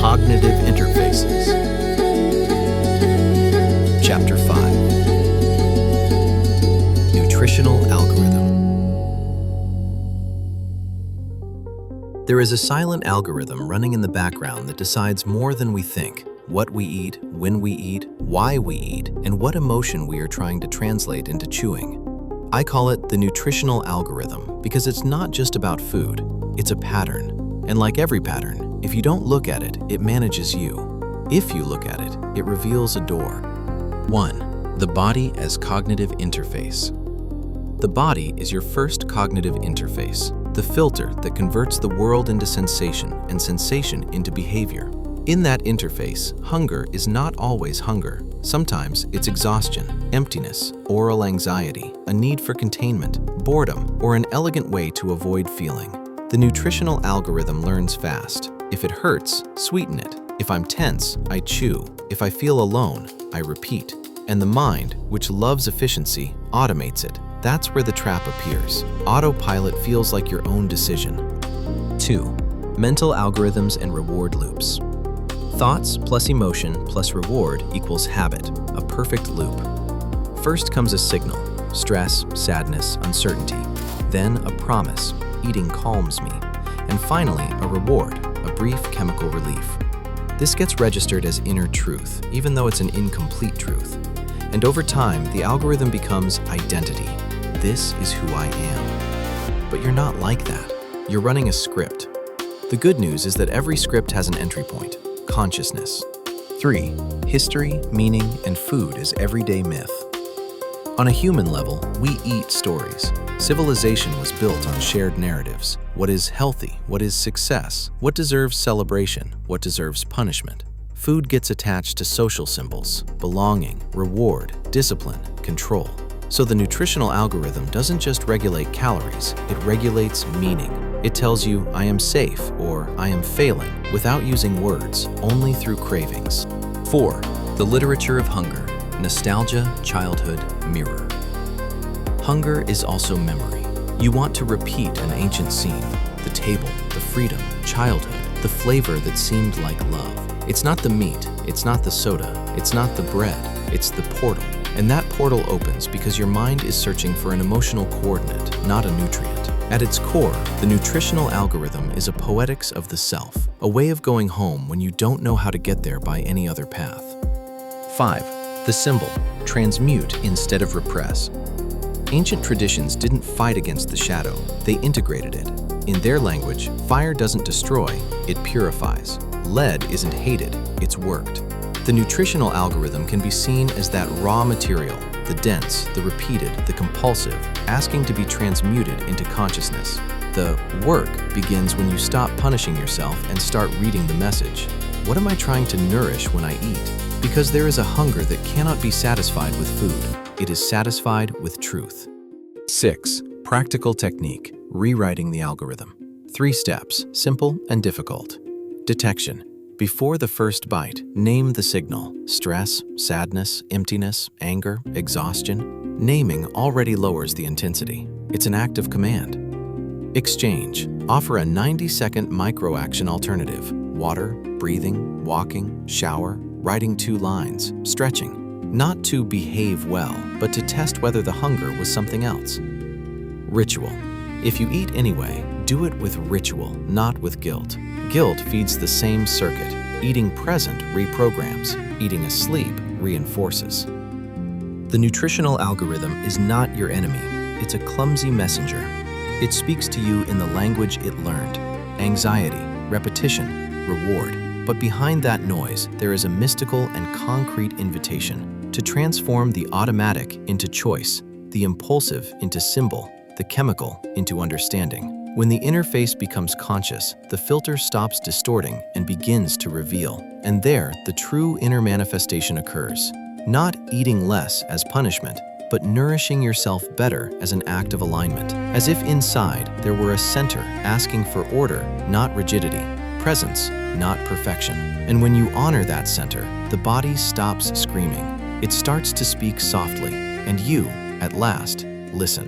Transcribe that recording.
Cognitive Interfaces. Chapter 5. Nutritional Algorithm. There is a silent algorithm running in the background that decides more than we think: what we eat, when we eat, why we eat, and what emotion we are trying to translate into chewing. I call it the nutritional algorithm because it's not just about food, it's a pattern. And like every pattern, if you don't look at it, it manages you. If you look at it, it reveals a door. 1. The body as cognitive interface. The body is your first cognitive interface, the filter that converts the world into sensation and sensation into behavior. In that interface, hunger is not always hunger. Sometimes it's exhaustion, emptiness, oral anxiety, a need for containment, boredom, or an elegant way to avoid feeling. The nutritional algorithm learns fast. If it hurts, sweeten it. If I'm tense, I chew. If I feel alone, I repeat. And the mind, which loves efficiency, automates it. That's where the trap appears. Autopilot feels like your own decision. 2. Mental algorithms and reward loops. Thoughts plus emotion plus reward equals habit, a perfect loop. First comes a signal: stress, sadness, uncertainty. Then a promise: eating calms me. And finally, a reward, a brief chemical relief. This gets registered as inner truth, even though it's an incomplete truth. And over time, the algorithm becomes identity. This is who I am. But you're not like that. You're running a script. The good news is that every script has an entry point: consciousness. 3. History, meaning, and food as everyday myth. On a human level, we eat stories. Civilization was built on shared narratives. What is healthy? What is success? What deserves celebration? What deserves punishment? Food gets attached to social symbols: belonging, reward, discipline, control. So the nutritional algorithm doesn't just regulate calories, it regulates meaning. It tells you, I am safe, or I am failing, without using words, only through cravings. 4. The literature of hunger. Nostalgia, childhood, mirror. Hunger is also memory. You want to repeat an ancient scene: the table, the freedom, childhood, the flavor that seemed like love. It's not the meat, it's not the soda, it's not the bread, it's the portal. And that portal opens because your mind is searching for an emotional coordinate, not a nutrient. At its core, the nutritional algorithm is a poetics of the self, a way of going home when you don't know how to get there by any other path. 5. The symbol: transmute instead of repress. Ancient traditions didn't fight against the shadow, they integrated it. In their language, fire doesn't destroy, it purifies. Lead isn't hated, it's worked. The nutritional algorithm can be seen as that raw material, the dense, the repeated, the compulsive, asking to be transmuted into consciousness. The work begins when you stop punishing yourself and start reading the message. What am I trying to nourish when I eat? Because there is a hunger that cannot be satisfied with food. It is satisfied with truth. 6. Practical technique: rewriting the algorithm. 3 steps, simple and difficult. Detection. Before the first bite, name the signal: stress, sadness, emptiness, anger, exhaustion. Naming already lowers the intensity. It's an act of command. Exchange. Offer a 90-second micro-action alternative: water, breathing, walking, shower, writing 2 lines, stretching. Not to behave well, but to test whether the hunger was something else. Ritual. If you eat anyway, do it with ritual, not with guilt. Guilt feeds the same circuit. Eating present reprograms. Eating asleep reinforces. The nutritional algorithm is not your enemy. It's a clumsy messenger. It speaks to you in the language it learned: anxiety, repetition, reward. But behind that noise, there is a mystical and concrete invitation to transform the automatic into choice, the impulsive into symbol, the chemical into understanding. When the interface becomes conscious, the filter stops distorting and begins to reveal. And there, the true inner manifestation occurs. Not eating less as punishment, but nourishing yourself better as an act of alignment. As if inside there were a center asking for order, not rigidity, presence, not perfection. And when you honor that center, the body stops screaming. It starts to speak softly, and you, at last, listen.